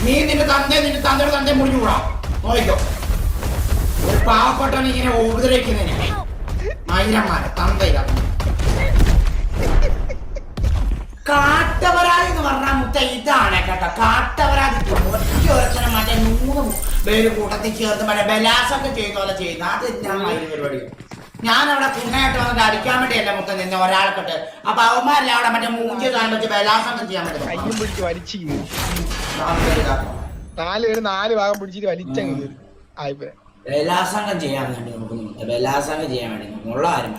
നീ നിന്റെ തന്തയുടെ മുടിഞ്ഞു കൂടാ നോക്കിക്കോ. ഒരു പാവപ്പെട്ടവൻ ഇങ്ങനെ ഉപദ്രവിക്കുന്നതിന് മൈരന്മാരെ തന്തയില്ല. കാട്ടവരാതി എന്ന് പറഞ്ഞാൽ മുത്ത ഇതാണ് കേട്ടോ. കാട്ടവരാതി ഒറ്റ മറ്റേ 3 പേര് കൂട്ടത്തിൽ ചേർത്ത് മറ്റേ ബലാസൊക്കെ ചെയ്ത പോലെ ചെയ്യുന്ന അത് ഞാൻ മൈര് പരിപാടി. ഞാൻ അവിടെ കുണ്ണയായിട്ട് വന്നിട്ട് അടിക്കാൻ വേണ്ടിയല്ല മുത്ത നിന്ന് ഒരാൾക്കിട്ട്. അപ്പൊ അവന്മാരല്ല അവിടെ മറ്റേ മൂഞ്ചി താൻ വെച്ച് ബലാസൊക്കെ ചെയ്യാൻ പറ്റും. കയ്യും പിടിച്ച് വലിച്ചു 4 ഭാഗം പിടിച്ചിട്ട് വലിച്ചങ്ങ് ബലാസംഗം ചെയ്യാൻ വേണ്ടി നമുക്ക് ബലാസംഗം ചെയ്യാൻ വേണ്ടി ഉള്ള കാര്യം